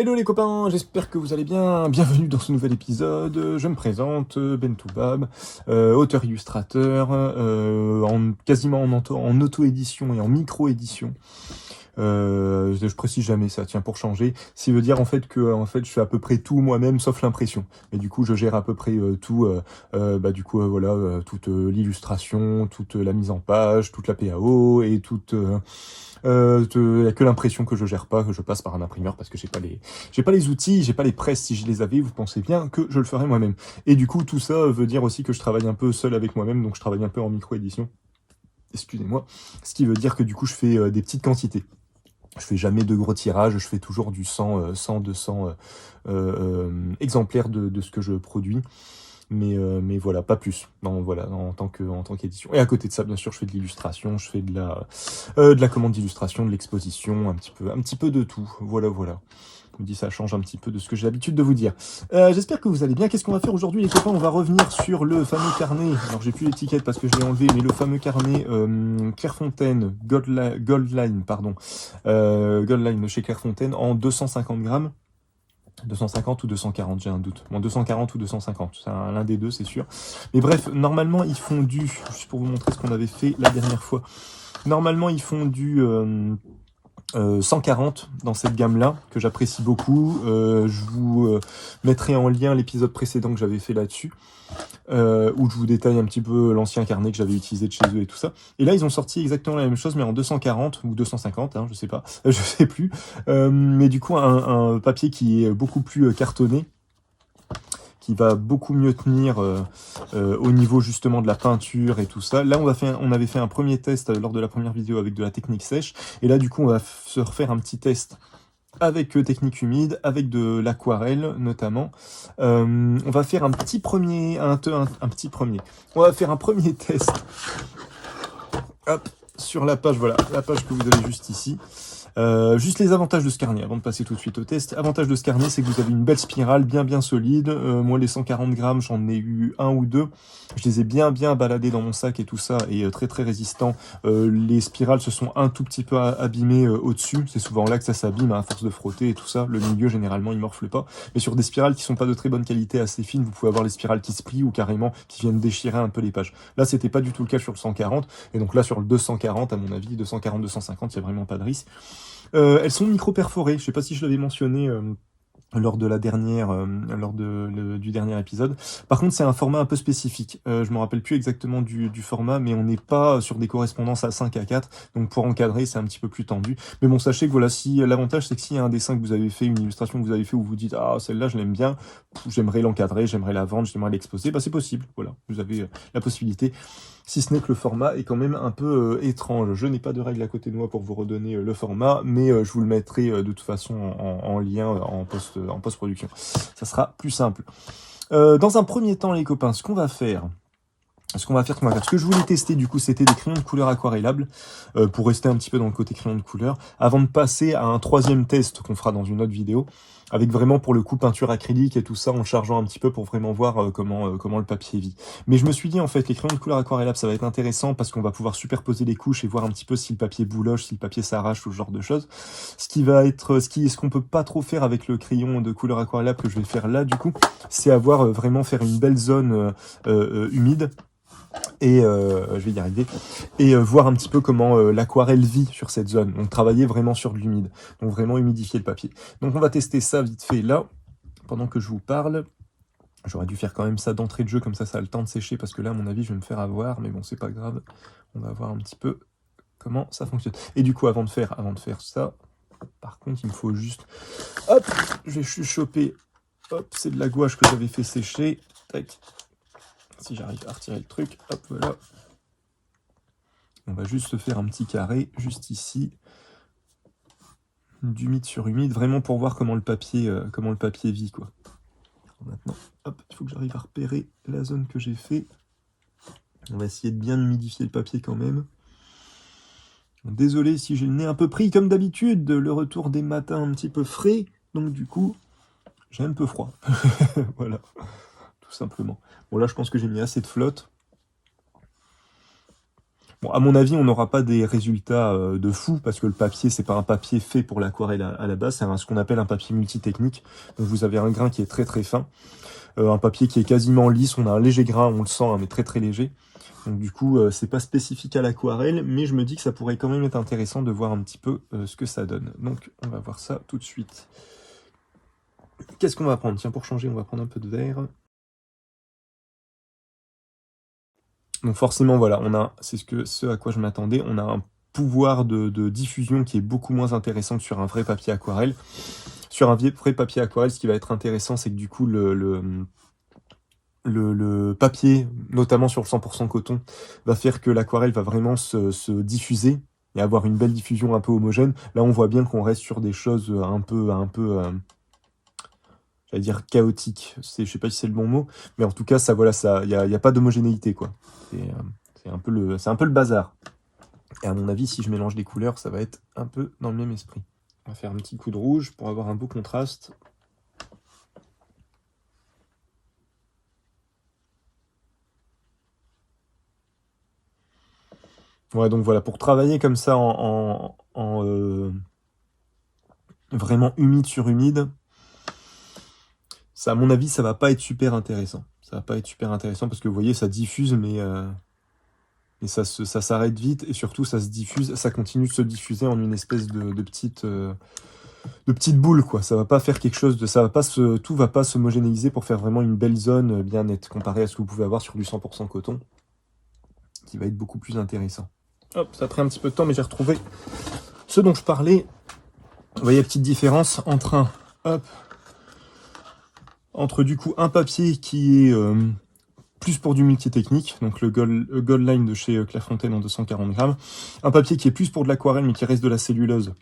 Hello les copains, j'espère que vous allez bien. Bienvenue dans ce nouvel épisode. Je me présente, Bentoubab, auteur-illustrateur, quasiment en auto-édition et en micro-édition. Je précise jamais ça, tiens, pour changer. Ce qui veut dire en fait que je fais à peu près tout moi-même sauf l'impression. Et du coup, je gère à peu près tout. Voilà, toute l'illustration, toute la mise en page, toute la PAO et toute. Il y a que l'impression que je gère pas, que je passe par un imprimeur parce que j'ai pas les outils, j'ai pas les presses. Si je les avais, vous pensez bien que je le ferais moi-même. Et du coup, tout ça veut dire aussi que je travaille un peu seul avec moi-même, donc je travaille un peu en micro-édition. Excusez-moi. Ce qui veut dire que du coup, je fais des petites quantités. Je fais jamais de gros tirages, je fais toujours du 100, 200 exemplaires de ce que je produis. Mais voilà, pas plus. Non, voilà, en tant qu'édition. Et à côté de ça, bien sûr, je fais de l'illustration, je fais de la commande d'illustration, de l'exposition, un petit peu de tout. Voilà, voilà. Je me dis, ça change un petit peu de ce que j'ai l'habitude de vous dire. J'espère que vous allez bien. Qu'est-ce qu'on va faire aujourd'hui, les copains? On va revenir sur le fameux carnet. Alors, j'ai plus l'étiquette parce que je l'ai enlevé, mais le fameux carnet Clairefontaine, Goldline, pardon. Goldline chez Clairefontaine en 250 grammes. 250 ou 240, j'ai un doute. Bon, 240 ou 250, c'est l'un des deux, c'est sûr. Mais bref, normalement, ils font juste pour vous montrer ce qu'on avait fait la dernière fois, normalement, ils font du 140 dans cette gamme-là, que j'apprécie beaucoup. Je vous mettrai en lien l'épisode précédent que j'avais fait là-dessus, où je vous détaille un petit peu l'ancien carnet que j'avais utilisé de chez eux et tout ça. Et là, ils ont sorti exactement la même chose, mais en 240 ou 250, hein, je sais pas, je sais plus. Mais du coup, un papier qui est beaucoup plus cartonné, qui va beaucoup mieux tenir au niveau justement de la peinture et tout ça. Là, on avait fait un premier test lors de la première vidéo avec de la technique sèche. Et là, du coup, on va se refaire un petit test avec technique humide, avec de l'aquarelle notamment. On va faire un petit premier, petit premier. On va faire un premier test. Hop, sur la page, voilà, la page que vous avez juste ici. Juste les avantages de ce carnet, avant de passer tout de suite au test. Avantage de ce carnet, c'est que vous avez une belle spirale, bien solide. Moi, les 140 grammes, j'en ai eu un ou deux. Je les ai bien baladés dans mon sac et tout ça, et très résistants. Les spirales se sont un tout petit peu abîmées au-dessus. C'est souvent là que ça s'abîme, à force de frotter et tout ça. Le milieu, généralement, il morfle pas. Mais sur des spirales qui sont pas de très bonne qualité, assez fines, vous pouvez avoir les spirales qui se plient ou carrément qui viennent déchirer un peu les pages. Là, c'était pas du tout le cas sur le 140. Et donc là, sur le 240, à mon avis, 240, 250, il y a vraiment pas de risque. Elles sont micro-perforées, je sais pas si je l'avais mentionné lors de la dernière, du dernier épisode. Par contre, c'est un format un peu spécifique. Je me rappelle plus exactement du format, mais on n'est pas sur des correspondances à 5 à 4, donc pour encadrer, c'est un petit peu plus tendu. Mais bon, sachez que voilà, si l'avantage, c'est que s'il y a un dessin que vous avez fait, une illustration que vous avez fait, où vous dites ah celle-là, je l'aime bien, j'aimerais l'encadrer, j'aimerais la vendre, j'aimerais l'exposer, bah c'est possible. Voilà, vous avez la possibilité. Si ce n'est que le format est quand même un peu étrange. Je n'ai pas de règle à côté de moi pour vous redonner le format, mais je vous le mettrai de toute façon en lien en post-production. Ça sera plus simple. Dans un premier temps, les copains, ce qu'on va faire, ce que je voulais tester, du coup, c'était des crayons de couleur aquarellables, pour rester un petit peu dans le côté crayon de couleur, avant de passer à un troisième test qu'on fera dans une autre vidéo, avec vraiment, pour le coup, peinture acrylique et tout ça, en chargeant un petit peu pour vraiment voir comment le papier vit. Mais je me suis dit, en fait, les crayons de couleur aquarellables, ça va être intéressant parce qu'on va pouvoir superposer les couches et voir un petit peu si le papier bouloche, si le papier s'arrache, tout ce genre de choses. Ce qu'on peut pas trop faire avec le crayon de couleur aquarellable que je vais faire là, du coup, c'est vraiment faire une belle zone humide. Et je vais y arriver, et voir un petit peu comment l'aquarelle vit sur cette zone, donc travailler vraiment sur de l'humide, donc vraiment humidifier le papier. Donc on va tester ça vite fait là, pendant que je vous parle. J'aurais dû faire quand même ça d'entrée de jeu, comme ça a le temps de sécher, parce que là à mon avis je vais me faire avoir, mais bon c'est pas grave, on va voir un petit peu comment ça fonctionne. Et du coup avant de faire ça, par contre il me faut juste, hop, je vais choper, hop, c'est de la gouache que j'avais fait sécher, tac. Si j'arrive à retirer le truc, hop, voilà. On va juste faire un petit carré, juste ici, d'humide sur humide, vraiment pour voir comment le papier vit, quoi. Maintenant, hop, il faut que j'arrive à repérer la zone que j'ai fait. On va essayer de bien humidifier le papier quand même. Désolé si j'ai le nez un peu pris, comme d'habitude, le retour des matins un petit peu frais, donc du coup, j'ai un peu froid. Voilà, tout simplement. Bon là, je pense que j'ai mis assez de flotte. Bon, à mon avis, on n'aura pas des résultats de fou, parce que le papier, c'est pas un papier fait pour l'aquarelle à la base, c'est ce qu'on appelle un papier multitechnique. Donc vous avez un grain qui est très très fin, un papier qui est quasiment lisse, on a un léger grain, on le sent, hein, mais très très léger. Donc du coup, c'est pas spécifique à l'aquarelle, mais je me dis que ça pourrait quand même être intéressant de voir un petit peu ce que ça donne. Donc on va voir ça tout de suite. Qu'est-ce qu'on va prendre? Tiens, pour changer, on va prendre un peu de verre. Donc forcément, voilà, c'est ce à quoi je m'attendais, on a un pouvoir de diffusion qui est beaucoup moins intéressant que sur un vrai papier aquarelle. Sur un vrai papier aquarelle, ce qui va être intéressant, c'est que du coup, le papier, notamment sur le 100% coton, va faire que l'aquarelle va vraiment se diffuser et avoir une belle diffusion un peu homogène. Là, on voit bien qu'on reste sur des choses un peu j'allais dire chaotiques. Je sais pas si c'est le bon mot, mais en tout cas, ça, voilà, y a pas d'homogénéité, quoi. C'est un peu le bazar. Et à mon avis, si je mélange les couleurs, ça va être un peu dans le même esprit. On va faire un petit coup de rouge pour avoir un beau contraste. Ouais, donc voilà, pour travailler comme ça vraiment humide sur humide, ça, à mon avis, ça va pas être super intéressant. Ça va pas être super intéressant parce que vous voyez, ça diffuse, mais ça s'arrête vite et surtout ça se diffuse, ça continue de se diffuser en une espèce de petite boule, quoi. Ça va pas faire quelque chose de, tout va pas s'homogénéiser pour faire vraiment une belle zone bien nette comparé à ce que vous pouvez avoir sur du 100% coton, qui va être beaucoup plus intéressant. Hop, ça a pris un petit peu de temps, mais j'ai retrouvé ce dont je parlais. Vous voyez la petite différence entre du coup un papier qui est plus pour du multitechnique, donc le Gold Line de chez Clairefontaine en 240 grammes, un papier qui est plus pour de l'aquarelle mais qui reste de la cellulose,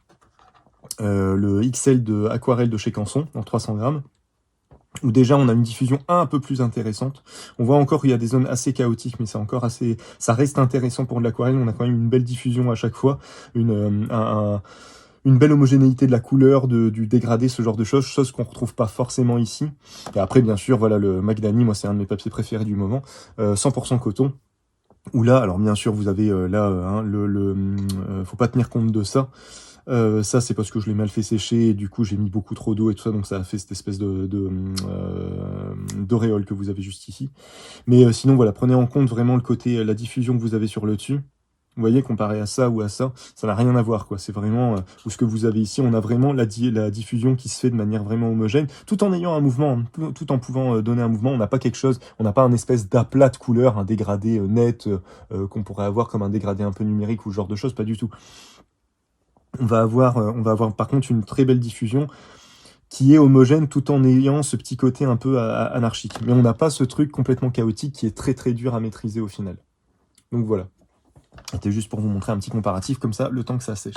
le XL de aquarelle de chez Canson en 300 grammes, où déjà on a une diffusion un peu plus intéressante. On voit encore qu'il y a des zones assez chaotiques, mais ça reste intéressant pour de l'aquarelle. On a quand même une belle diffusion à chaque fois, une belle homogénéité de la couleur, du dégradé, ce genre de choses qu'on retrouve pas forcément ici. Et après, bien sûr, voilà, le Magnani, moi c'est un de mes papiers préférés du moment, 100% coton. Où là, alors bien sûr, vous avez faut pas tenir compte de ça. Ça, c'est parce que je l'ai mal fait sécher et du coup j'ai mis beaucoup trop d'eau et tout ça, donc ça a fait cette espèce d'auréole que vous avez juste ici. Mais sinon, voilà, prenez en compte vraiment le côté, la diffusion que vous avez sur le dessus. Vous voyez, comparé à ça ou à ça, ça n'a rien à voir, quoi. C'est vraiment, ou ce que vous avez ici, on a vraiment la diffusion qui se fait de manière vraiment homogène, tout en ayant un mouvement, tout en pouvant donner un mouvement. On n'a pas quelque chose, on n'a pas un espèce d'aplat de couleur, un dégradé net qu'on pourrait avoir comme un dégradé un peu numérique ou ce genre de choses, pas du tout. On va avoir par contre une très belle diffusion qui est homogène tout en ayant ce petit côté un peu anarchique. Mais on n'a pas ce truc complètement chaotique qui est très très dur à maîtriser au final. Donc voilà. C'était juste pour vous montrer un petit comparatif comme ça, le temps que ça sèche.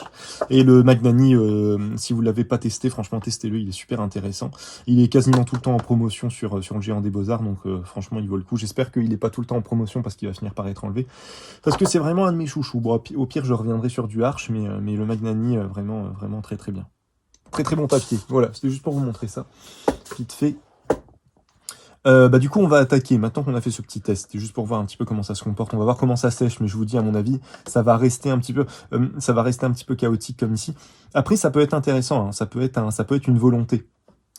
Et le Magnani, si vous ne l'avez pas testé, franchement testez-le, il est super intéressant. Il est quasiment tout le temps en promotion sur le Géant des Beaux-Arts, donc franchement il vaut le coup. J'espère qu'il n'est pas tout le temps en promotion parce qu'il va finir par être enlevé. Parce que c'est vraiment un de mes chouchous. Bon, au pire je reviendrai sur du Arch, mais le Magnani, vraiment très très bien. Très très bon papier. Voilà, c'était juste pour vous montrer ça. Vite fait. Du coup, on va attaquer, maintenant qu'on a fait ce petit test, c'est juste pour voir un petit peu comment ça se comporte. On va voir comment ça sèche, mais je vous dis, à mon avis, ça va rester un petit peu chaotique comme ici. Après, ça peut être intéressant, hein. Ça peut être une volonté.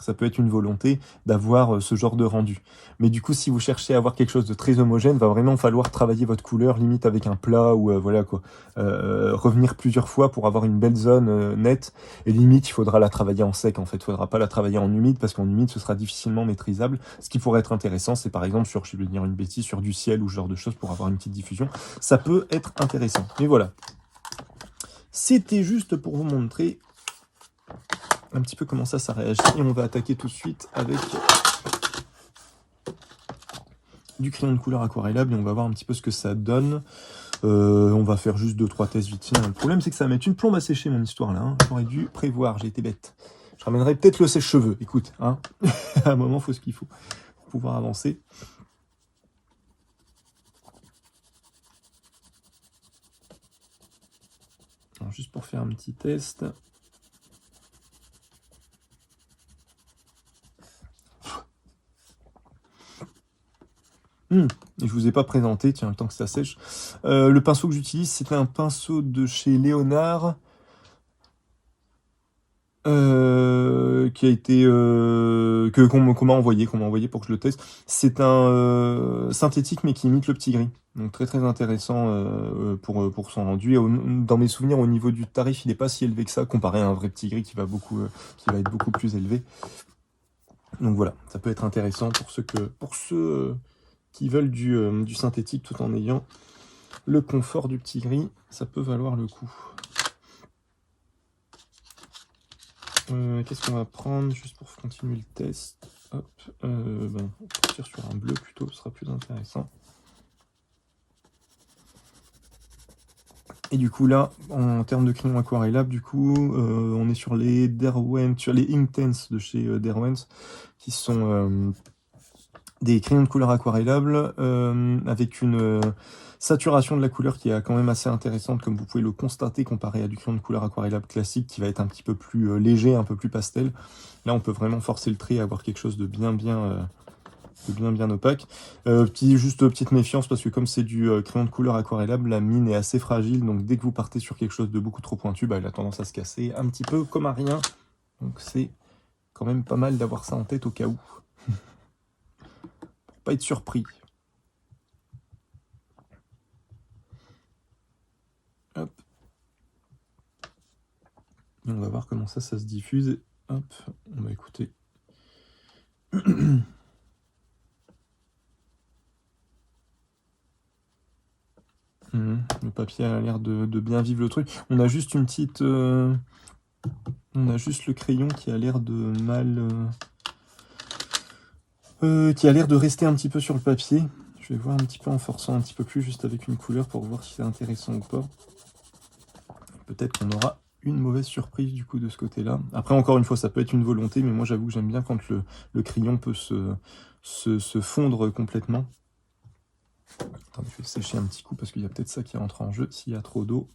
Ça peut être une volonté d'avoir ce genre de rendu. Mais du coup, si vous cherchez à avoir quelque chose de très homogène, va vraiment falloir travailler votre couleur, limite avec un plat, ou voilà quoi. Revenir plusieurs fois pour avoir une belle zone nette. Et limite, il faudra la travailler en sec, en fait. Il faudra pas la travailler en humide, parce qu'en humide, ce sera difficilement maîtrisable. Ce qui pourrait être intéressant, c'est par exemple je vais dire une bêtise, sur du ciel ou ce genre de choses pour avoir une petite diffusion. Ça peut être intéressant. Mais voilà. C'était juste pour vous montrer un petit peu comment ça réagit. Et on va attaquer tout de suite avec du crayon de couleur aquarellable et on va voir un petit peu ce que ça donne. On va faire juste 2-3 tests vite fait. Le problème, c'est que ça va mettre une plombe à sécher, mon histoire là. Hein. J'aurais dû prévoir, j'ai été bête. Je ramènerai peut-être le sèche-cheveux. Écoute, hein. À un moment, il faut ce qu'il faut pour pouvoir avancer. Alors, juste pour faire un petit test. Et je vous ai pas présenté, tiens, le temps que ça sèche. Le pinceau que j'utilise, c'est un pinceau de chez Léonard. Qui a été qu'on m'a envoyé pour que je le teste. C'est un synthétique mais qui imite le petit gris. Donc très très intéressant pour son rendu. Et dans mes souvenirs, au niveau du tarif, il n'est pas si élevé que ça comparé à un vrai petit gris qui va être beaucoup plus élevé. Donc voilà, ça peut être intéressant pour ceux qui veulent du synthétique tout en ayant le confort du petit gris. Ça peut valoir le coup. Qu'est-ce qu'on va prendre juste pour continuer le test? Hop, on va partir sur un bleu plutôt, ce sera plus intéressant. Et du coup là, en termes de crayon aquarellable, du coup, on est sur les Derwent, sur les Inktense de chez Derwent, qui sont des crayons de couleur aquarellable avec une saturation de la couleur qui est quand même assez intéressante, comme vous pouvez le constater comparé à du crayon de couleur aquarellable classique qui va être un petit peu plus léger, un peu plus pastel. Là, on peut vraiment forcer le trait et avoir quelque chose de bien opaque. Petite méfiance parce que comme c'est du crayon de couleur aquarellable, la mine est assez fragile, donc dès que vous partez sur quelque chose de beaucoup trop pointu, bah, elle a tendance à se casser un petit peu comme à rien. Donc c'est quand même pas mal d'avoir ça en tête au cas où. Pour pas être surpris. Hop. Et on va voir comment ça se diffuse. Hop, on va écouter. Le papier a l'air de bien vivre le truc. On a juste une petite... on a juste le crayon qui a l'air de mal... qui a l'air de rester un petit peu sur le papier. Je vais voir un petit peu en forçant un petit peu plus, juste avec une couleur, pour voir si c'est intéressant ou pas. Peut-être qu'on aura une mauvaise surprise du coup de ce côté-là. Après, encore une fois, ça peut être une volonté, mais moi j'avoue que j'aime bien quand le crayon peut se fondre complètement. Attendez, je vais sécher un petit coup parce qu'il y a peut-être ça qui rentre en jeu s'il y a trop d'eau.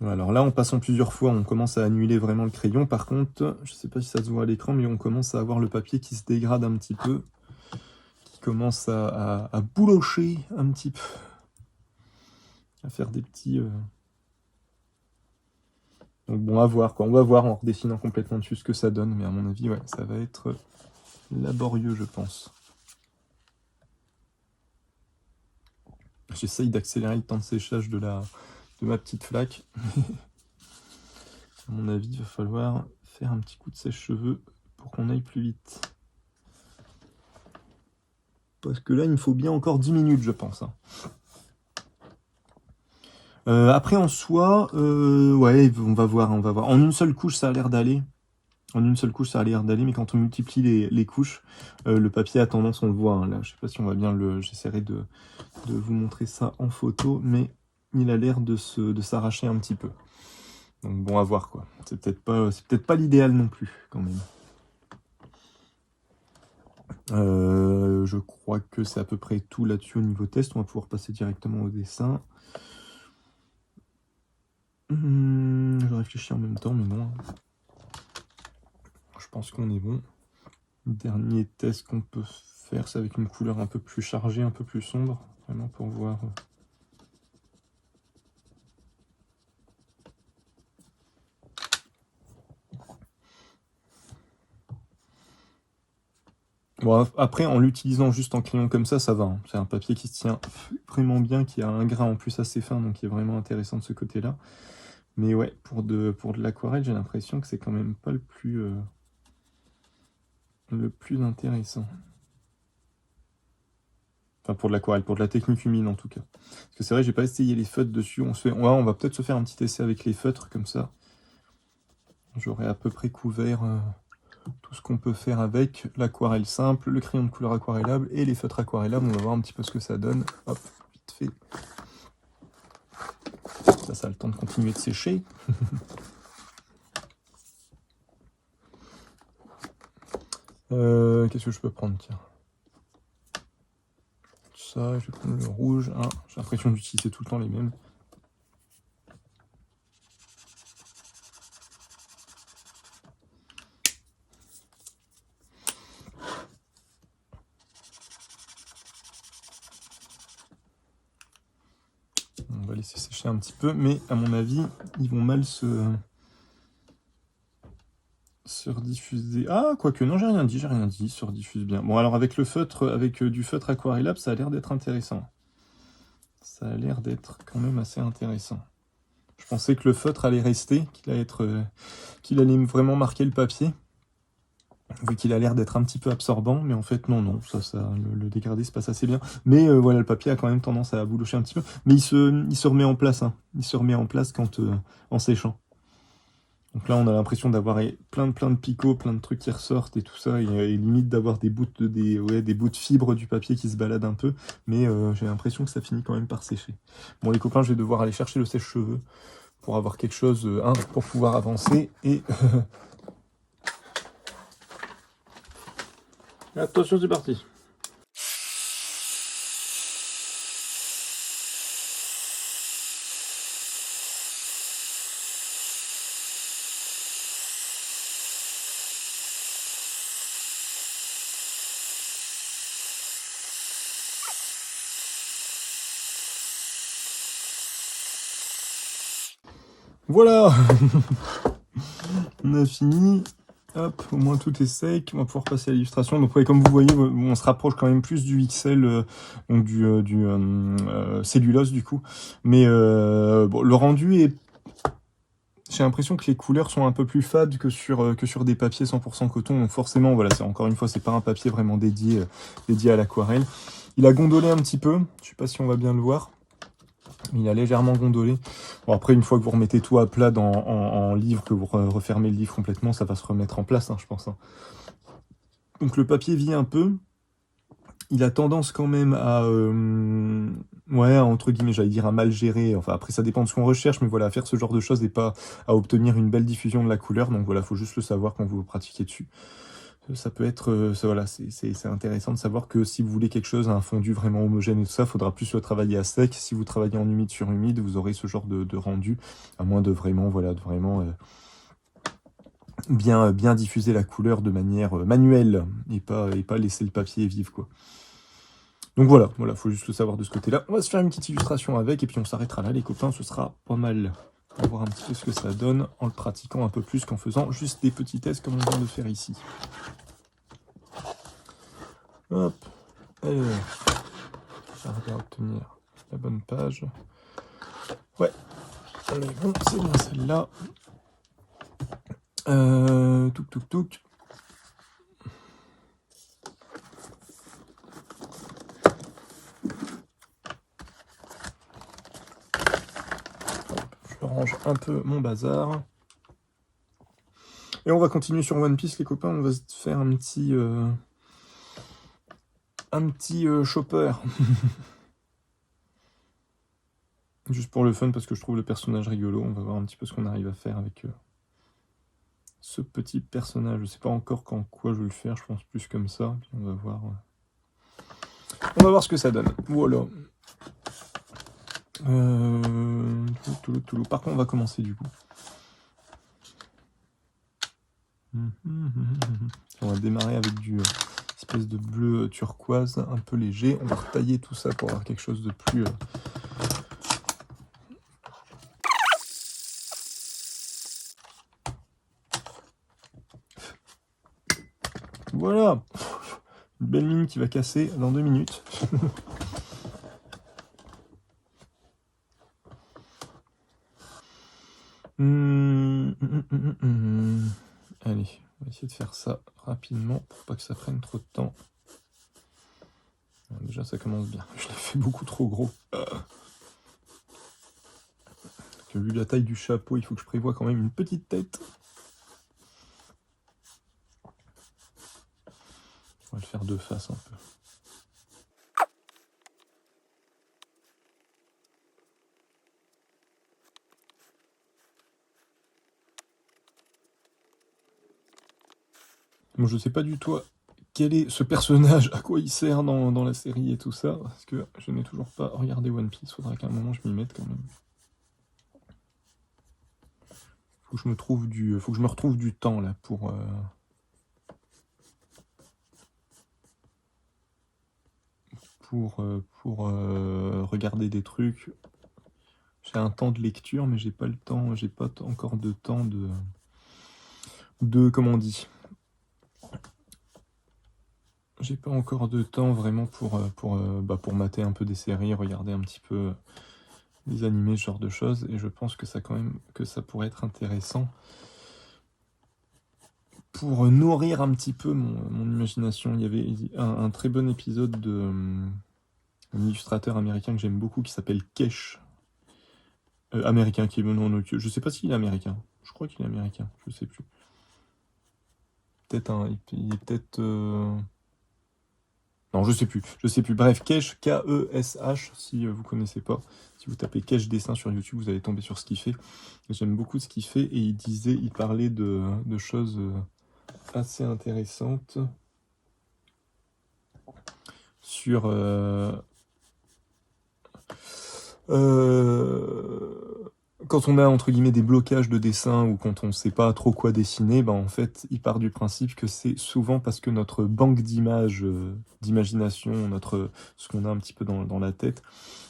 Alors là, en passant plusieurs fois, on commence à annuler vraiment le crayon. Par contre, je ne sais pas si ça se voit à l'écran, mais on commence à avoir le papier qui se dégrade un petit peu, qui commence à boulocher un petit peu, à faire des petits... Donc bon, à voir quoi. On va voir en redessinant complètement dessus ce que ça donne, mais à mon avis, ouais, ça va être laborieux, je pense. J'essaye d'accélérer le temps de séchage de ma petite flaque. À mon avis, il va falloir faire un petit coup de sèche-cheveux pour qu'on aille plus vite. Parce que là, il me faut bien encore 10 minutes, je pense. Après, en soi, ouais, on va voir. En une seule couche, ça a l'air d'aller. Mais quand on multiplie les couches, le papier a tendance, on le voit, hein, là, je sais pas si on va bien j'essaierai de vous montrer ça en photo, mais il a l'air de s'arracher un petit peu. Donc bon, à voir quoi. C'est peut-être pas l'idéal non plus, quand même. Je crois que c'est à peu près tout là-dessus au niveau test. On va pouvoir passer directement au dessin. Je réfléchis en même temps, mais non. Je pense qu'on est bon. Dernier test qu'on peut faire, c'est avec une couleur un peu plus chargée, un peu plus sombre, vraiment pour voir. Bon, après, en l'utilisant juste en crayon comme ça va. Hein. C'est un papier qui se tient vraiment bien, qui a un grain en plus assez fin, donc qui est vraiment intéressant de ce côté-là. Mais ouais, pour de l'aquarelle, j'ai l'impression que c'est quand même pas le plus intéressant. Enfin, pour de l'aquarelle, pour de la technique humide en tout cas. Parce que c'est vrai, j'ai pas essayé les feutres dessus. On va peut-être se faire un petit essai avec les feutres comme ça. J'aurai à peu près couvert tout ce qu'on peut faire avec l'aquarelle simple, le crayon de couleur aquarellable et les feutres aquarellables. On va voir un petit peu ce que ça donne. Hop, vite fait. Ça a le temps de continuer de sécher. Qu'est-ce que je peux prendre, tiens. Ça, je vais prendre le rouge. Hein. J'ai l'impression d'utiliser tout le temps les mêmes. laisser sécher un petit peu, mais à mon avis, ils vont mal se rediffuser. Ah, quoique, non, j'ai rien dit, ils se rediffusent bien. Bon, alors avec le feutre, avec du feutre aquarellable, ça a l'air d'être intéressant. Ça a l'air d'être quand même assez intéressant. Je pensais que le feutre allait rester, qu'il allait vraiment marquer le papier, vu qu'il a l'air d'être un petit peu absorbant, mais en fait non, le dégradé se passe assez bien. Mais voilà, le papier a quand même tendance à boulocher un petit peu, mais il se remet en place, hein. Il se remet en place en séchant. Donc là, on a l'impression d'avoir plein de picots, plein de trucs qui ressortent et tout ça, et limite d'avoir des bouts de fibres du papier qui se baladent un peu, mais j'ai l'impression que ça finit quand même par sécher. Bon, les copains, je vais devoir aller chercher le sèche-cheveux pour avoir quelque chose, pour pouvoir avancer, et... Attention, c'est parti. Voilà. On a fini. Hop, au moins tout est sec. On va pouvoir passer à l'illustration. Donc, ouais, comme vous voyez, on se rapproche quand même plus du XL, donc du cellulose du coup. Mais bon, le rendu est... J'ai l'impression que les couleurs sont un peu plus fades que sur des papiers 100% coton. Donc forcément, voilà, encore une fois, c'est pas un papier vraiment dédié à l'aquarelle. Il a gondolé un petit peu. Je sais pas si on va bien le voir. Il a légèrement gondolé. Bon, après, une fois que vous remettez tout à plat en livre, que vous refermez le livre complètement, ça va se remettre en place, hein, je pense. Hein. Donc le papier vit un peu. Il a tendance quand même à, ouais, entre guillemets, j'allais dire à mal gérer. Enfin, après, ça dépend de ce qu'on recherche, mais voilà, à faire ce genre de choses et pas à obtenir une belle diffusion de la couleur. Donc voilà, faut juste le savoir quand vous pratiquez dessus. Ça peut être, voilà, c'est intéressant de savoir que si vous voulez quelque chose, un fondu vraiment homogène et tout ça, il faudra plus le travailler à sec. Si vous travaillez en humide sur humide, vous aurez ce genre de rendu, à moins de vraiment, voilà, de vraiment bien diffuser la couleur de manière manuelle et pas laisser le papier vivre, quoi. Donc voilà, faut juste le savoir de ce côté-là. On va se faire une petite illustration avec et puis on s'arrêtera là, les copains, ce sera pas mal. On va voir un petit peu ce que ça donne en le pratiquant un peu plus qu'en faisant juste des petits tests comme on vient de faire ici. Hop, alors, j'arrive à obtenir la bonne page. Ouais, on est bon, c'est bien celle-là. Touc. Je range un peu mon bazar. Et on va continuer sur One Piece, les copains. On va se faire un petit chopper. Juste pour le fun, parce que je trouve le personnage rigolo. On va voir un petit peu ce qu'on arrive à faire avec ce petit personnage. Je sais pas encore quoi je vais le faire. Je pense plus comme ça. Puis on va voir. On va voir ce que ça donne. Voilà. Par contre, on va commencer du coup. On va démarrer avec du espèce de bleu turquoise un peu léger. On va retailler tout ça pour avoir quelque chose de plus... Voilà. Une belle ligne qui va casser dans 2 minutes. Allez, on va essayer de faire ça rapidement pour pas que ça prenne trop de temps. Déjà, ça commence bien. Je l'ai fait beaucoup trop gros. Vu la taille du chapeau, il faut que je prévoie quand même une petite tête. On va le faire de face un peu. Bon, je sais pas du tout quel est ce personnage, à quoi il sert dans la série et tout ça, parce que je n'ai toujours pas regardé One Piece. Faudra qu'à un moment je m'y mette quand même. Faut que je me retrouve du temps là pour regarder des trucs. qu'il y a un temps de lecture, mais j'ai pas le temps, j'ai pas encore de temps comment on dit, j'ai pas encore de temps vraiment pour mater un peu des séries, regarder un petit peu des animés, ce genre de choses, et je pense que ça quand même que ça pourrait être intéressant pour nourrir un petit peu mon imagination. Il y avait un très bon épisode de un illustrateur américain que j'aime beaucoup qui s'appelle Kesh. Américain qui est non, je sais pas s'il est américain. Je crois qu'il est américain, je sais plus. Il est peut-être non, je sais plus. Je sais plus. Bref, Kesh, Kesh, si vous connaissez pas. Si vous tapez Kesh dessin sur YouTube, vous allez tomber sur ce qu'il fait. J'aime beaucoup ce qu'il fait et il parlait de choses assez intéressantes sur quand on a entre guillemets des blocages de dessin ou quand on ne sait pas trop quoi dessiner, ben en fait, il part du principe que c'est souvent parce que notre banque d'images, d'imagination, ce qu'on a un petit peu dans la tête,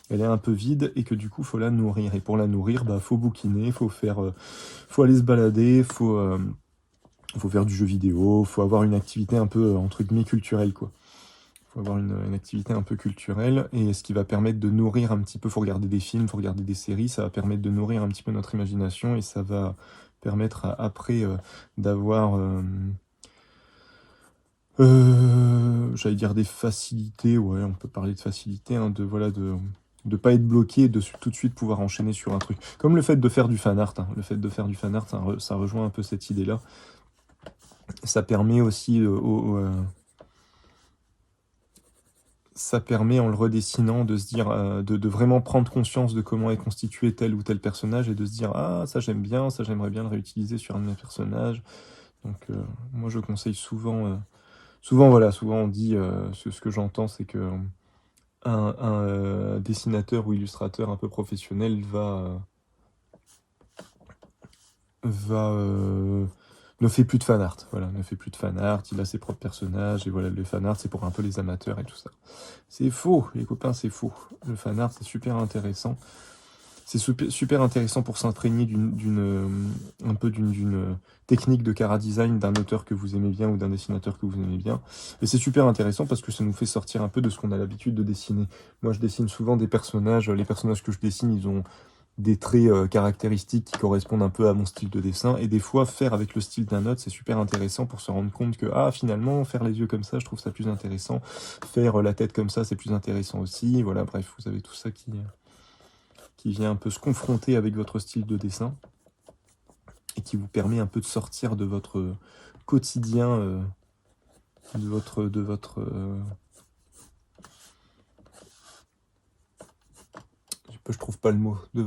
elle est un peu vide et que du coup, faut la nourrir. Et pour la nourrir, bah, faut bouquiner, faut aller se balader, faut faire du jeu vidéo, faut avoir une activité un peu entre guillemets culturelle, quoi. Faut avoir une activité un peu culturelle, et ce qui va permettre de nourrir un petit peu, faut regarder des films, faut regarder des séries, ça va permettre de nourrir un petit peu notre imagination, et ça va permettre après d'avoir, j'allais dire des facilités, ouais, on peut parler de facilité, hein, de pas être bloqué, et de tout de suite pouvoir enchaîner sur un truc. Comme le fait de faire du fan art, hein. Le fait de faire du fan art, ça rejoint un peu cette idée-là. Ça permet aussi ça permet en le redessinant de se dire, de vraiment prendre conscience de comment est constitué tel ou tel personnage et de se dire ah ça j'aime bien, ça j'aimerais bien le réutiliser sur un de mes personnages. Donc moi je conseille souvent on dit ce que j'entends c'est que un dessinateur ou illustrateur un peu professionnel va ne fait plus de fan art, voilà, ne fait plus de fan art, il a ses propres personnages, et voilà, le fan art c'est pour un peu les amateurs et tout ça. C'est faux, les copains, c'est faux. Le fan art c'est super intéressant. C'est super intéressant pour s'imprégner un peu d'une technique de chara-design d'un auteur que vous aimez bien ou d'un dessinateur que vous aimez bien. Et c'est super intéressant parce que ça nous fait sortir un peu de ce qu'on a l'habitude de dessiner. Moi, je dessine souvent des personnages. Les personnages que je dessine, ils ont des traits caractéristiques qui correspondent un peu à mon style de dessin. Et des fois, faire avec le style d'un autre, c'est super intéressant pour se rendre compte que, ah, finalement, faire les yeux comme ça, je trouve ça plus intéressant. Faire la tête comme ça, c'est plus intéressant aussi. Voilà, bref, vous avez tout ça qui vient un peu se confronter avec votre style de dessin et qui vous permet un peu de sortir de votre quotidien, je trouve pas le mot, de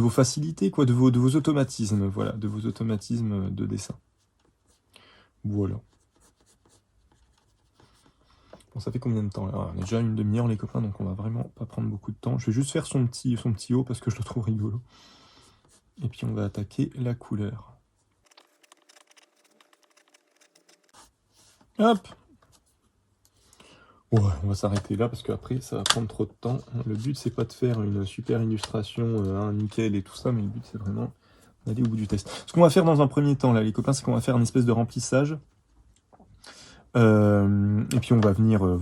vos facilités, quoi, de vos automatismes, voilà, de vos automatismes de dessin. Voilà. Bon, ça fait combien de temps là? On est déjà une demi-heure les copains, donc on va vraiment pas prendre beaucoup de temps. Je vais juste faire son petit haut parce que je le trouve rigolo. Et puis on va attaquer la couleur. Hop! Ouais, on va s'arrêter là parce qu'après ça va prendre trop de temps. Le but c'est pas de faire une super illustration nickel et tout ça, mais le but c'est vraiment d'aller au bout du test. Ce qu'on va faire dans un premier temps là les copains, c'est qu'on va faire une espèce de remplissage. Et puis on va venir on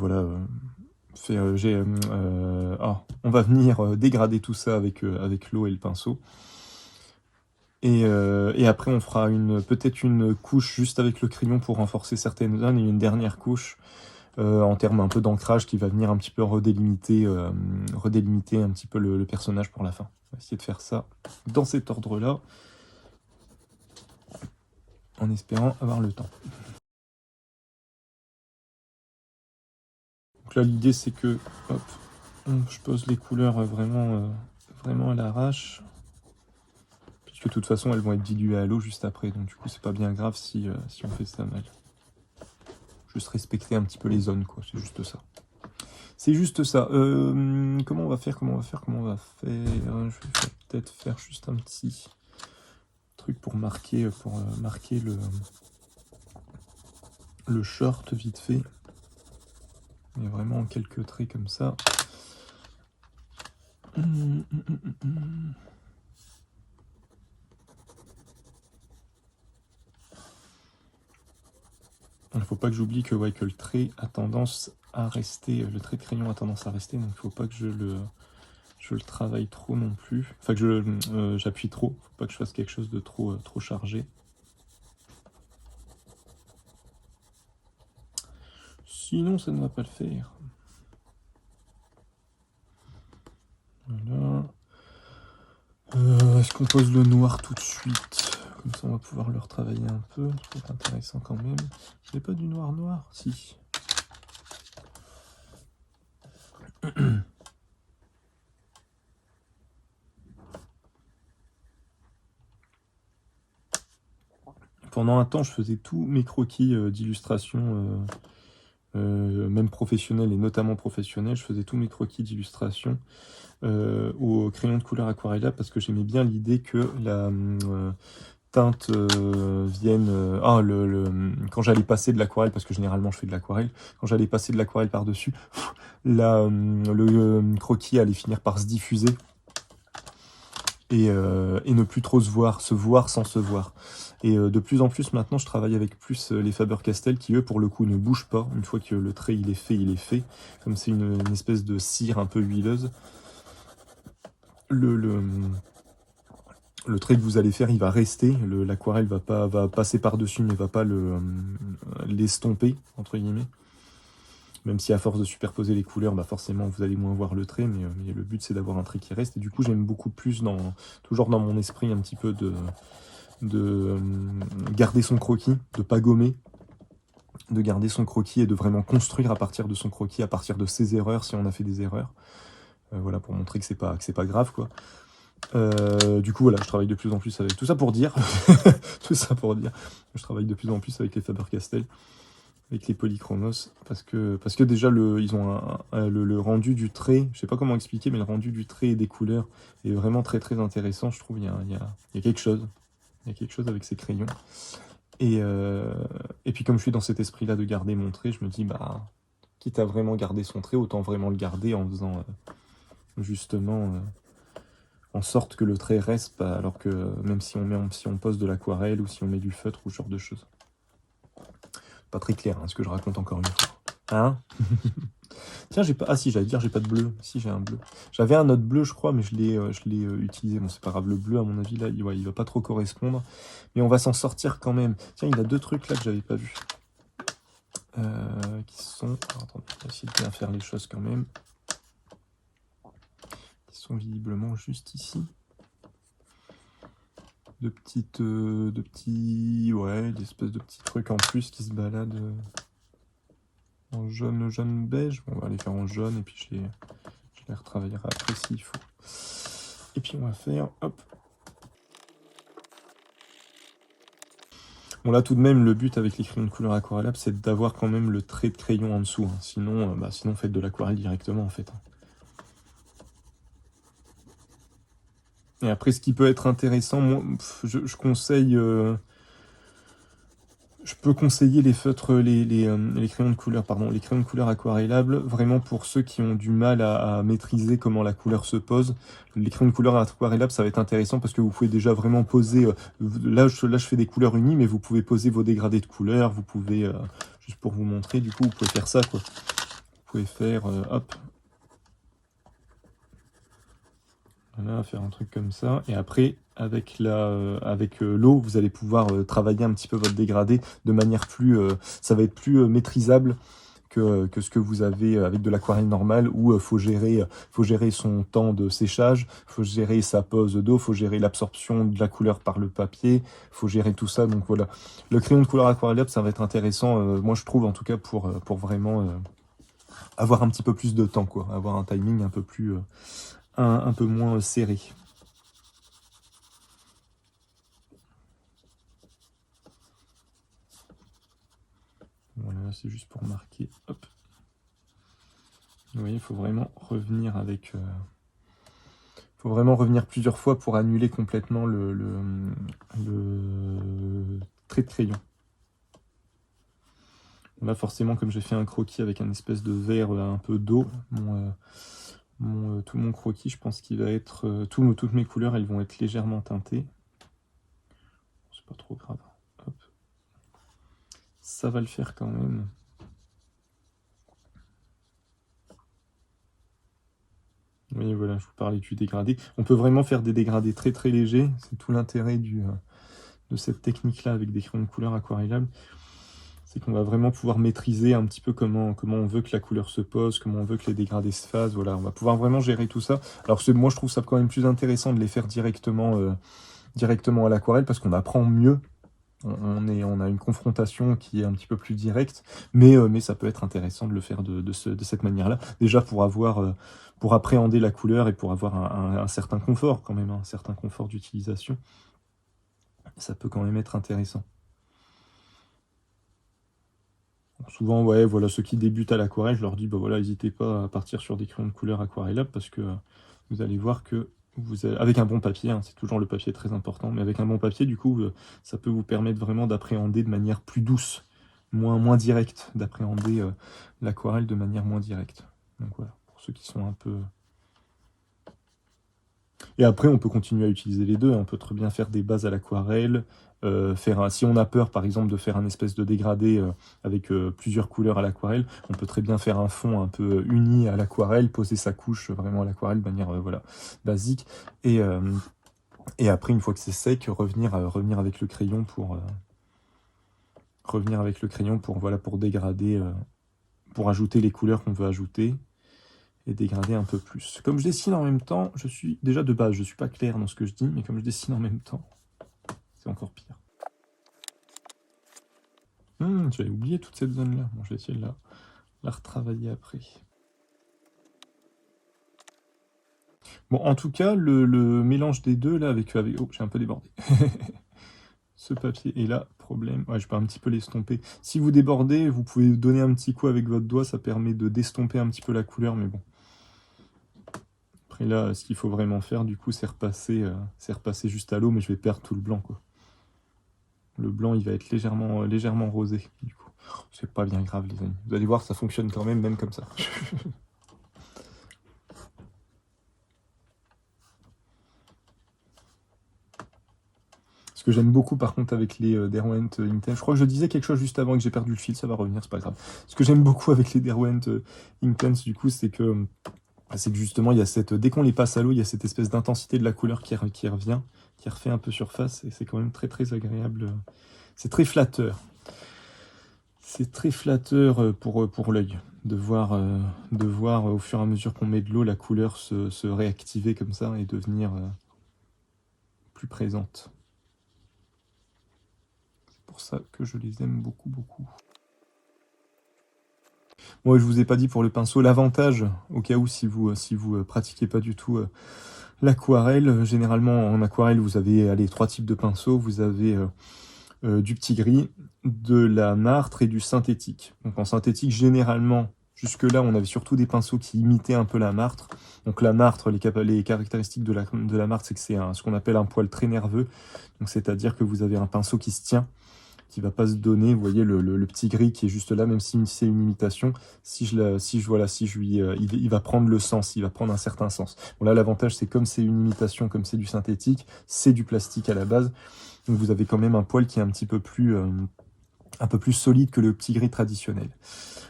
va venir dégrader tout ça avec l'eau et le pinceau. Et après on fera peut-être une couche juste avec le crayon pour renforcer certaines zones et une dernière couche en termes un peu d'ancrage qui va venir un petit peu redélimiter un petit peu le personnage pour la fin. On va essayer de faire ça dans cet ordre-là, en espérant avoir le temps. Donc là l'idée c'est que hop, je pose les couleurs vraiment à l'arrache, puisque de toute façon elles vont être diluées à l'eau juste après, donc du coup c'est pas bien grave si on fait ça mal. Juste respecter un petit peu les zones, quoi, c'est juste ça. C'est juste ça. Comment on va faire? Je vais peut-être faire juste un petit truc pour marquer le short vite fait. Mais vraiment quelques traits comme ça. Il ne faut pas que j'oublie que, ouais, que le trait a tendance à rester, le trait de crayon a tendance à rester, donc il ne faut pas que je le travaille trop non plus. Enfin, que j'appuie trop, il ne faut pas que je fasse quelque chose de trop chargé. Sinon, ça ne va pas le faire. Voilà. Est-ce qu'on pose le noir tout de suite? Comme ça, on va pouvoir le retravailler un peu. Ça peut être intéressant quand même. J'ai pas du noir noir? Si. Pendant un temps, je faisais tous mes croquis d'illustration, même professionnels et notamment professionnels. Je faisais tous mes croquis d'illustration au crayon de couleur aquarella parce que j'aimais bien l'idée que la teinte vienne... quand j'allais passer de l'aquarelle, parce que généralement je fais de l'aquarelle, quand j'allais passer de l'aquarelle par-dessus, le croquis allait finir par se diffuser et ne plus trop se voir sans se voir. Et de plus en plus maintenant, je travaille avec plus les Faber-Castell qui, eux, pour le coup, ne bougent pas. Une fois que le trait il est fait, il est fait. Comme c'est une espèce de cire un peu huileuse. Le trait que vous allez faire, il va rester. L'aquarelle va passer par-dessus, mais va pas l'estomper, entre guillemets. Même si à force de superposer les couleurs, bah forcément vous allez moins voir le trait, mais le but c'est d'avoir un trait qui reste. Et du coup, j'aime beaucoup plus, toujours dans mon esprit, un petit peu de garder son croquis, de pas gommer, de garder son croquis et de vraiment construire à partir de son croquis, à partir de ses erreurs, si on a fait des erreurs. Voilà, pour montrer que c'est pas grave, quoi. Du coup, voilà, je travaille de plus en plus avec... Tout ça pour dire... tout ça pour dire... Je travaille de plus en plus avec les Faber-Castell, avec les polychromos, parce que déjà, ils ont le rendu du trait, je sais pas comment expliquer, mais le rendu du trait et des couleurs est vraiment très très intéressant, je trouve. Il y a quelque chose. Il y a quelque chose avec ces crayons. Et puis comme je suis dans cet esprit-là de garder mon trait, je me dis, bah, quitte à vraiment garder son trait, autant vraiment le garder en faisant justement en sorte que le trait reste, alors que même si on pose de l'aquarelle ou si on met du feutre ou ce genre de choses. Pas très clair, ce que je raconte encore une fois. Hein? Tiens, j'ai pas... Ah si, j'allais dire j'ai pas de bleu. Si, j'ai un bleu. J'avais un autre bleu, je crois, mais je l'ai utilisé. Bon, c'est pas grave, le bleu, à mon avis, là, il va pas trop correspondre. Mais on va s'en sortir quand même. Tiens, il y a deux trucs là que j'avais pas vu. Qui sont... Alors, attendez, on va essayer de bien faire les choses quand même. Qui sont visiblement juste ici. Ouais, des espèces de petits trucs en plus qui se baladent en jaune beige. Bon, on va les faire en jaune et puis je les retravaillerai après s'il faut. Et puis on va faire, hop. Bon là tout de même le but avec les crayons de couleur aquarellable c'est d'avoir quand même le trait de crayon en dessous. Sinon faites de l'aquarelle directement en fait. Et après ce qui peut être intéressant, moi je conseille... Je peux conseiller les feutres, les crayons de couleur, pardon, les crayons de couleur aquarellables, vraiment pour ceux qui ont du mal à maîtriser comment la couleur se pose. Les crayons de couleur aquarellables, ça va être intéressant parce que vous pouvez déjà vraiment poser, là je fais des couleurs unies, mais vous pouvez poser vos dégradés de couleurs, vous pouvez, juste pour vous montrer, du coup, vous pouvez faire ça, quoi. Vous pouvez faire, hop. Voilà, faire un truc comme ça. Et après, avec l'eau, vous allez pouvoir travailler un petit peu votre dégradé de manière plus... ça va être plus maîtrisable que ce que vous avez avec de l'aquarelle normale où faut gérer son temps de séchage, faut gérer sa pose d'eau, faut gérer l'absorption de la couleur par le papier, faut gérer tout ça. Donc voilà, le crayon de couleur aquarellable, ça va être intéressant, moi je trouve en tout cas pour vraiment avoir un petit peu plus de temps, quoi, avoir un timing un peu plus... un peu moins serré. Voilà, c'est juste pour marquer. Hop. Vous voyez, il faut vraiment revenir avec... faut vraiment revenir plusieurs fois pour annuler complètement le trait de crayon. Là, forcément, comme j'ai fait un croquis avec un espèce de verre un peu d'eau, tout mon croquis, je pense qu'il va être... toutes mes couleurs, elles vont être légèrement teintées. C'est pas trop grave. Hop. Ça va le faire quand même. Oui, voilà, je vous parlais du dégradé. On peut vraiment faire des dégradés très très légers. C'est tout l'intérêt de cette technique-là avec des crayons de couleur aquarellables. C'est qu'on va vraiment pouvoir maîtriser un petit peu comment on veut que la couleur se pose, comment on veut que les dégradés se fassent. Voilà, on va pouvoir vraiment gérer tout ça. Alors moi, je trouve ça quand même plus intéressant de les faire directement à l'aquarelle parce qu'on apprend mieux. On a une confrontation qui est un petit peu plus directe, mais ça peut être intéressant de le faire de cette manière-là. Déjà pour appréhender la couleur et pour avoir un certain confort quand même, un certain confort d'utilisation. Ça peut quand même être intéressant. Souvent, ouais, voilà, ceux qui débutent à l'aquarelle, je leur dis, bah voilà, n'hésitez pas à partir sur des crayons de couleur aquarellables parce que vous allez voir que avec un bon papier, hein, c'est toujours le papier très important, mais avec un bon papier, du coup, ça peut vous permettre vraiment d'appréhender de manière plus douce, moins directe, d'appréhender l'aquarelle de manière moins directe. Donc voilà, pour ceux qui sont un peu... Et après, on peut continuer à utiliser les deux. On peut très bien faire des bases à l'aquarelle. Si on a peur, par exemple, de faire un espèce de dégradé avec plusieurs couleurs à l'aquarelle, on peut très bien faire un fond un peu uni à l'aquarelle, poser sa couche vraiment à l'aquarelle de manière voilà, basique. Et après, une fois que c'est sec, revenir avec le crayon pour voilà, pour dégrader, pour ajouter les couleurs qu'on veut ajouter et dégrader un peu plus. Comme je dessine en même temps, je suis déjà de base, je suis pas clair dans ce que je dis, mais comme je dessine en même temps, c'est encore pire. J'avais oublié toute cette zone-là. Bon, je vais essayer de la retravailler après. Bon, en tout cas, le mélange des deux, là, avec... Oh, j'ai un peu débordé. Ce papier est là, problème. Ouais, je peux un petit peu l'estomper. Si vous débordez, vous pouvez donner un petit coup avec votre doigt, ça permet de d'estomper un petit peu la couleur, mais bon. Après là, ce qu'il faut vraiment faire, du coup, c'est repasser juste à l'eau, mais je vais perdre tout le blanc, quoi. Le blanc, il va être légèrement rosé, du coup. C'est pas bien grave, les amis. Vous allez voir, ça fonctionne quand même comme ça. Ce que j'aime beaucoup, par contre, avec les Derwent Inktense, je crois que je disais quelque chose juste avant et que j'ai perdu le fil, ça va revenir, c'est pas grave. Ce que j'aime beaucoup avec les Derwent Inktense, du coup, c'est que justement, il y a dès qu'on les passe à l'eau, il y a cette espèce d'intensité de la couleur qui revient, qui refait un peu surface, et c'est quand même très très agréable. C'est très flatteur. C'est très flatteur pour l'œil de voir au fur et à mesure qu'on met de l'eau, la couleur se réactiver comme ça et devenir plus présente. C'est pour ça que je les aime beaucoup, beaucoup. Moi, je vous ai pas dit pour le pinceau, l'avantage, au cas où si vous pratiquez pas du tout l'aquarelle, généralement en aquarelle, vous avez 3 types de pinceaux. Vous avez du petit gris, de la martre et du synthétique. Donc en synthétique, généralement, jusque-là, on avait surtout des pinceaux qui imitaient un peu la martre. Donc la martre, les caractéristiques de la martre, c'est que c'est ce qu'on appelle un poil très nerveux. Donc c'est-à-dire que vous avez un pinceau qui se tient, qui va pas se donner. Vous voyez le petit gris qui est juste là, même si c'est une imitation. Il va prendre le sens, il va prendre un certain sens. Bon là, l'avantage, c'est comme c'est une imitation, comme c'est du synthétique, c'est du plastique à la base. Donc vous avez quand même un poil qui est un peu plus solide que le petit gris traditionnel.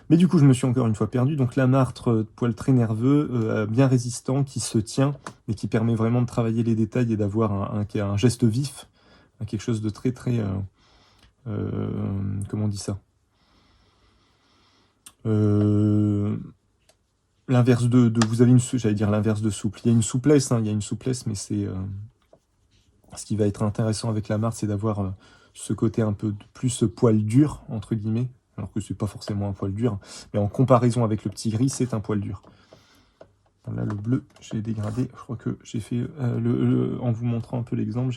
Mais du coup, je me suis encore une fois perdu. Donc la martre, poil très nerveux, bien résistant, qui se tient et qui permet vraiment de travailler les détails et d'avoir un geste vif, quelque chose de très très... comment on dit ça, l'inverse vous avez j'allais dire l'inverse de souple. Il y a une souplesse, mais c'est... ce qui va être intéressant avec la martre, c'est d'avoir ce côté un peu plus poil dur, entre guillemets, alors que c'est pas forcément un poil dur, mais en comparaison avec le petit gris, c'est un poil dur. Là, le bleu, j'ai dégradé, je crois que j'ai fait, en vous montrant un peu l'exemple,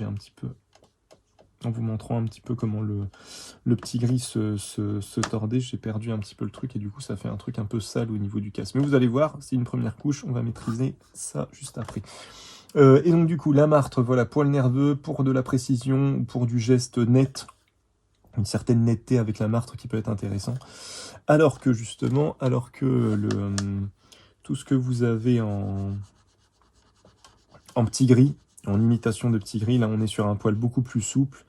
en vous montrant un petit peu comment le petit gris se tordait, j'ai perdu un petit peu le truc, et du coup, ça fait un truc un peu sale au niveau du casse. Mais vous allez voir, c'est une première couche, on va maîtriser ça juste après. Et donc du coup, la martre, voilà, poil nerveux, pour de la précision, pour du geste net, une certaine netteté avec la martre qui peut être intéressant. Alors que justement, tout ce que vous avez en petit gris, en imitation de petit gris, là on est sur un poil beaucoup plus souple,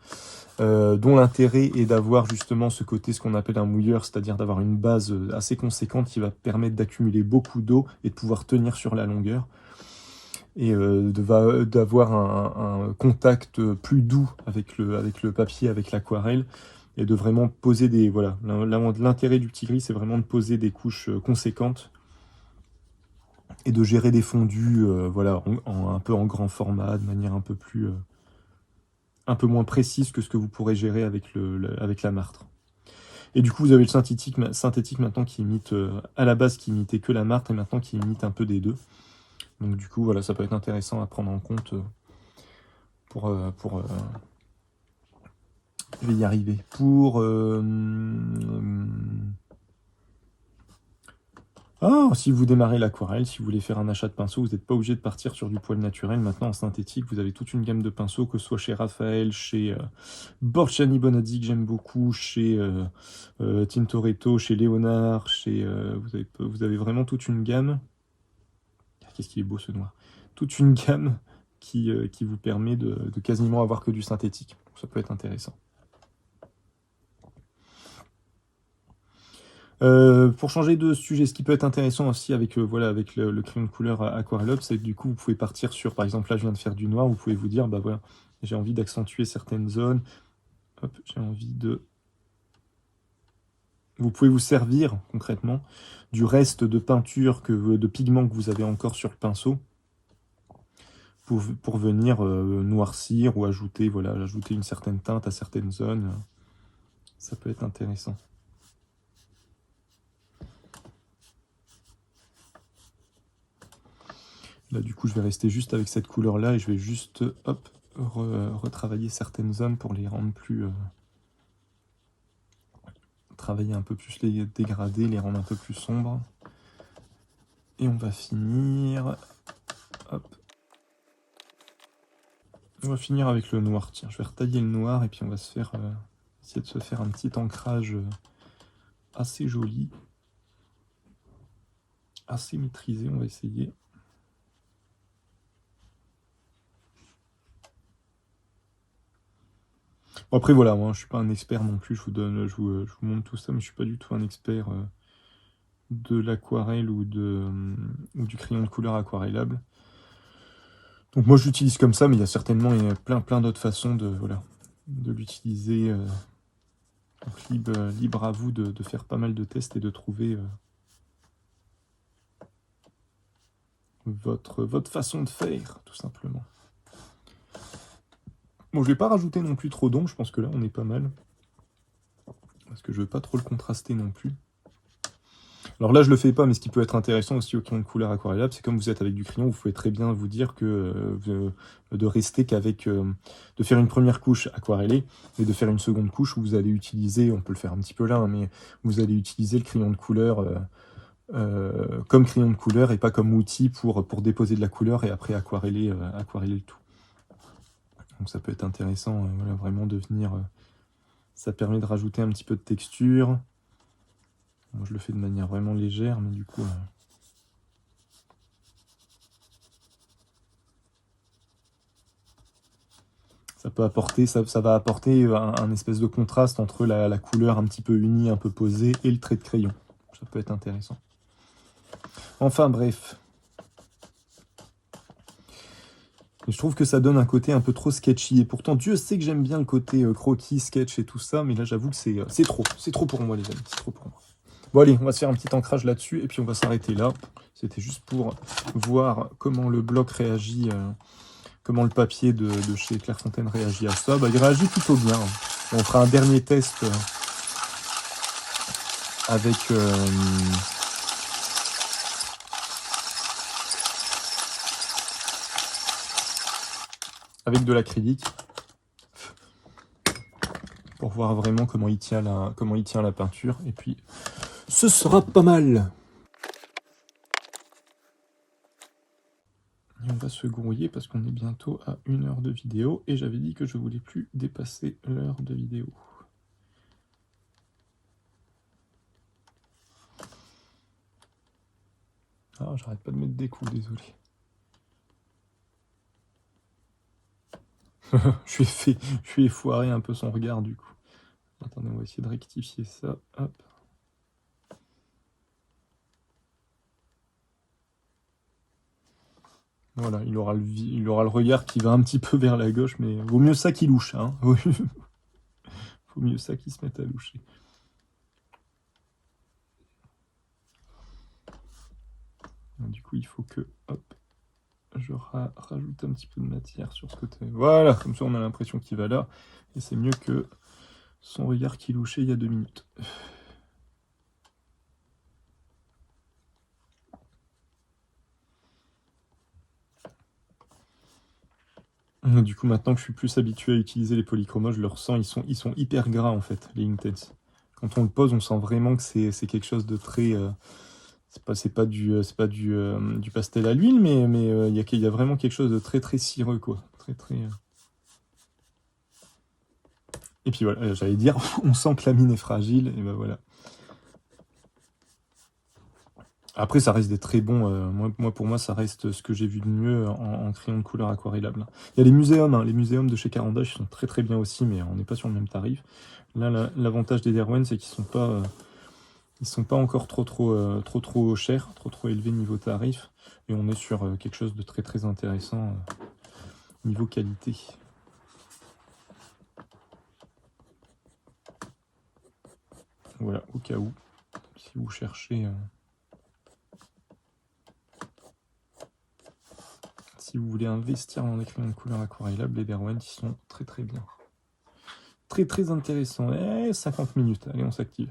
dont l'intérêt est d'avoir justement ce côté, ce qu'on appelle un mouilleur, c'est-à-dire d'avoir une base assez conséquente qui va permettre d'accumuler beaucoup d'eau et de pouvoir tenir sur la longueur, et d'avoir un contact plus doux avec le papier, avec l'aquarelle, et de vraiment poser des... Voilà, l'intérêt du petit gris, c'est vraiment de poser des couches conséquentes et de gérer des fondus voilà, un peu en grand format, de manière un peu plus... un peu moins précise que ce que vous pourrez gérer avec, avec la martre. Et du coup, vous avez le synthétique maintenant qui imite, à la base qui imitait que la martre, et maintenant qui imite un peu des deux. Donc du coup, voilà, ça peut être intéressant à prendre en compte pour je vais y arriver. Si vous démarrez l'aquarelle, si vous voulez faire un achat de pinceau, vous n'êtes pas obligé de partir sur du poil naturel. Maintenant, en synthétique, vous avez toute une gamme de pinceaux, que ce soit chez Raphaël, chez Borgiani Bonazzi, que j'aime beaucoup, chez Tintoretto, chez Léonard, vous avez vraiment toute une gamme. Qu'est-ce qu'il est beau ce noir. Toute une gamme qui vous permet de quasiment avoir que du synthétique. Ça peut être intéressant. Pour changer de sujet, ce qui peut être intéressant aussi avec, avec le crayon de couleur Aquarelle, c'est que du coup vous pouvez partir sur, par exemple là je viens de faire du noir, vous pouvez vous dire, bah voilà, j'ai envie d'accentuer certaines zones, hop, j'ai envie de... Vous pouvez vous servir concrètement du reste de peinture, de pigments que vous avez encore sur le pinceau, pour venir noircir ou ajouter, ajouter une certaine teinte à certaines zones. Ça peut être intéressant. Là, du coup, je vais rester juste avec cette couleur-là et je vais juste, hop, retravailler certaines zones pour les rendre plus... travailler un peu plus les dégradés, les rendre un peu plus sombres. Et on va finir... Hop. On va finir avec le noir. Tiens, je vais retailler le noir et puis on va essayer de se faire un petit ancrage assez joli. Assez maîtrisé, on va essayer. Bon, après voilà, moi je suis pas un expert non plus, je vous montre tout ça, mais je suis pas du tout un expert de l'aquarelle ou du crayon de couleur aquarellable. Donc moi je l'utilise comme ça, mais il y a certainement plein d'autres façons de l'utiliser. Donc libre à vous de faire pas mal de tests et de trouver votre façon de faire, tout simplement. Bon, je vais pas rajouter non plus trop d'ombre, je pense que là on est pas mal. Parce que je veux pas trop le contraster non plus. Alors là je le fais pas, mais ce qui peut être intéressant aussi au crayon de couleur aquarellable, c'est comme vous êtes avec du crayon, vous pouvez très bien vous dire que de rester qu'avec... de faire une première couche aquarellée, et de faire une seconde couche où vous allez utiliser, on peut le faire un petit peu là, hein, mais vous allez utiliser le crayon de couleur comme crayon de couleur et pas comme outil pour déposer de la couleur et après aquareller le tout. Donc ça peut être intéressant, vraiment de venir... ça permet de rajouter un petit peu de texture. Moi je le fais de manière vraiment légère, mais du coup... ça peut apporter, ça va apporter un espèce de contraste entre la couleur un petit peu unie, un peu posée, et le trait de crayon. Ça peut être intéressant. Enfin bref. Et je trouve que ça donne un côté un peu trop sketchy. Et pourtant, Dieu sait que j'aime bien le côté croquis, sketch et tout ça, mais là j'avoue que c'est trop. C'est trop pour moi les amis, c'est trop pour moi. Bon allez, on va se faire un petit ancrage là-dessus, et puis on va s'arrêter là. C'était juste pour voir comment le bloc réagit... comment le papier de chez Clairefontaine réagit à ça. Bah, il réagit plutôt bien. On fera un dernier test avec avec de l'acrylique pour voir vraiment comment il tient la peinture. Et puis, ce sera pas mal. Et on va se grouiller parce qu'on est bientôt à 1 heure de vidéo. Et j'avais dit que je voulais plus dépasser l'heure de vidéo. Ah, j'arrête pas de mettre des coups, désolé. Je lui ai foiré un peu son regard du coup. Attendez, on va essayer de rectifier ça. Hop. Voilà, il aura le regard qui va un petit peu vers la gauche, mais vaut mieux ça qu'il louche. Hein. Vaut mieux ça qu'il se mette à loucher. Du coup, il faut que, hop, je rajoute un petit peu de matière sur ce côté. Voilà, comme ça on a l'impression qu'il va là. Et c'est mieux que son regard qui louchait il y a 2 minutes. Du coup, maintenant que je suis plus habitué à utiliser les polychromos, je le ressens, ils sont hyper gras en fait, les Inktense. Quand on le pose, on sent vraiment que c'est quelque chose de très... c'est pas du pastel à l'huile, mais il y a vraiment quelque chose de très très cireux, quoi. Très très... Et puis voilà, j'allais dire, on sent que la mine est fragile, et ben voilà. Après, ça reste des très bons. Pour moi, ça reste ce que j'ai vu de mieux en crayon de couleur aquarellable. Il y a les muséums, hein, les muséums de chez Carandache, ils sont très très bien aussi, mais on n'est pas sur le même tarif. Là, l'avantage des Derwent, c'est qu'ils sont pas encore trop chers, trop élevés niveau tarif, et on est sur quelque chose de très très intéressant niveau qualité. Voilà, au cas où, si vous cherchez. Si vous voulez investir dans des crayons de couleur aquarellables, les Derwent, ils sont très très bien. Très très intéressant. 50 minutes, allez, on s'active.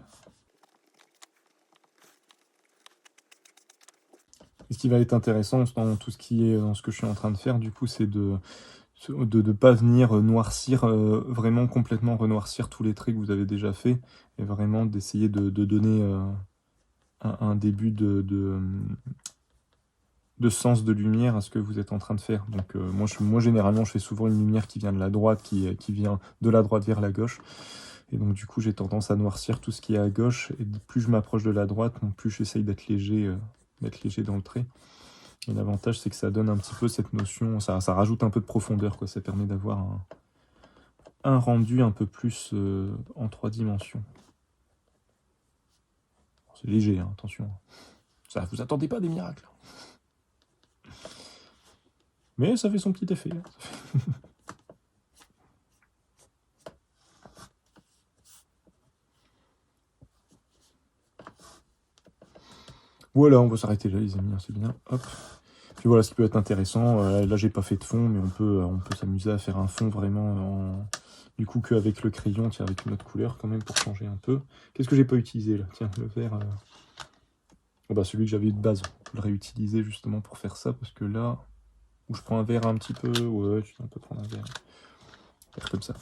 Et ce qui va être intéressant dans tout ce qui est dans ce que je suis en train de faire, du coup, c'est de ne pas venir noircir, vraiment complètement renoircir tous les traits que vous avez déjà fait, et vraiment d'essayer de donner un début de sens de lumière à ce que vous êtes en train de faire. Donc moi généralement je fais souvent une lumière qui vient de la droite, qui vient de la droite vers la gauche. Et donc du coup j'ai tendance à noircir tout ce qui est à gauche. Et plus je m'approche de la droite, plus j'essaye d'être léger dans le trait. Et l'avantage c'est que ça donne un petit peu cette notion, ça rajoute un peu de profondeur, quoi. Ça permet d'avoir un rendu un peu plus en 3 dimensions. C'est léger, hein, attention. Ça, vous attendez pas des miracles. Mais ça fait son petit effet. Voilà, on va s'arrêter là, les amis, c'est bien. Hop. Puis voilà, ce qui peut être intéressant, là j'ai pas fait de fond, mais on peut s'amuser à faire un fond vraiment du coup qu'avec le crayon, tiens, avec une autre couleur quand même pour changer un peu. Qu'est-ce que j'ai pas utilisé là? Tiens, le vert. Oh, bah, celui que j'avais eu de base, on peut le réutiliser justement pour faire ça, parce que là, où je prends un verre un petit peu, ouais, tu peux un peu prendre un verre. Faire comme ça.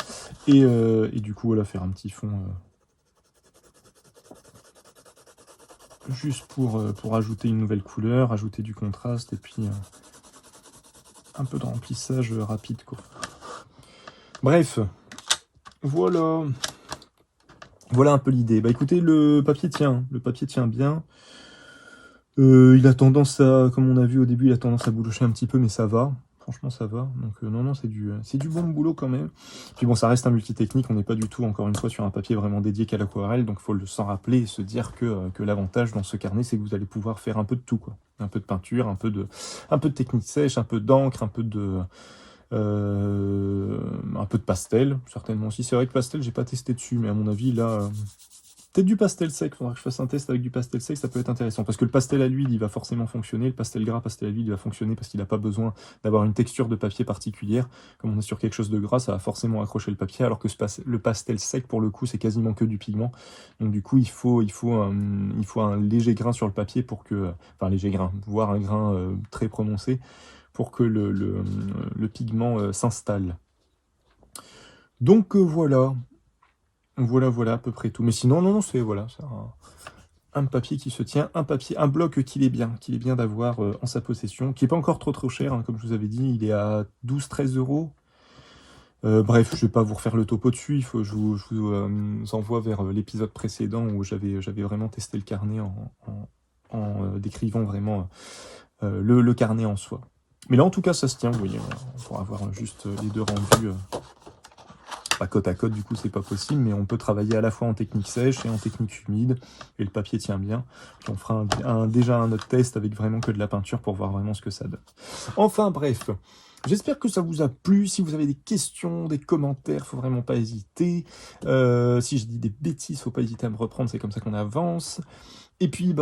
Et du coup, voilà, faire un petit fond. Juste pour ajouter une nouvelle couleur, ajouter du contraste, et puis un peu de remplissage rapide, quoi. Bref, voilà. Voilà un peu l'idée. Bah écoutez, le papier tient bien. Il a tendance à, comme on a vu au début, il a tendance à boulocher un petit peu, mais ça va. Franchement, ça va. Donc non, c'est du bon boulot quand même. Puis bon, ça reste un multitechnique. On n'est pas du tout, encore une fois, sur un papier vraiment dédié qu'à l'aquarelle. Donc il faut s'en rappeler et se dire que l'avantage dans ce carnet, c'est que vous allez pouvoir faire un peu de tout, quoi. Un peu de peinture, un peu de technique sèche, un peu d'encre, un peu de pastel, certainement aussi. C'est vrai que pastel, j'ai pas testé dessus, mais à mon avis, là, peut-être du pastel sec. Faudra que je fasse un test avec du pastel sec, ça peut être intéressant. Parce que le pastel à l'huile, il va forcément fonctionner. Le pastel gras, pastel à l'huile, il va fonctionner parce qu'il n'a pas besoin d'avoir une texture de papier particulière. Comme on est sur quelque chose de gras, ça va forcément accrocher le papier, alors que le pastel sec, pour le coup, c'est quasiment que du pigment. Donc du coup, il faut un léger grain sur le papier pour que... Enfin, léger grain, voire un grain très prononcé, pour que le pigment s'installe. Donc voilà. Voilà à peu près tout. Mais sinon, non, c'est un papier qui se tient, un bloc qu'il est bien d'avoir en sa possession, qui n'est pas encore trop cher, hein, comme je vous avais dit, il est à 12-13 euros. Bref, je ne vais pas vous refaire le topo dessus, je vous envoie vers l'épisode précédent où j'avais vraiment testé le carnet en décrivant vraiment le carnet en soi. Mais là, en tout cas, ça se tient, vous voyez, on pourra avoir juste les deux rendus pas côte à côte, du coup, c'est pas possible, mais on peut travailler à la fois en technique sèche et en technique humide, et le papier tient bien. Puis on fera déjà un autre test avec vraiment que de la peinture pour voir vraiment ce que ça donne. Enfin, bref. J'espère que ça vous a plu. Si vous avez des questions, des commentaires, faut vraiment pas hésiter. Si je dis des bêtises, faut pas hésiter à me reprendre, c'est comme ça qu'on avance. Et puis,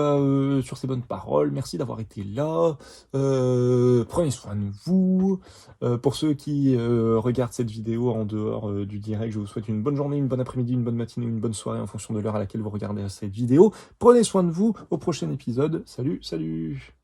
sur ces bonnes paroles, merci d'avoir été là. Prenez soin de vous. Pour ceux qui regardent cette vidéo en dehors du direct, je vous souhaite une bonne journée, une bonne après-midi, une bonne matinée, une bonne soirée en fonction de l'heure à laquelle vous regardez cette vidéo. Prenez soin de vous. Au prochain épisode. Salut, salut!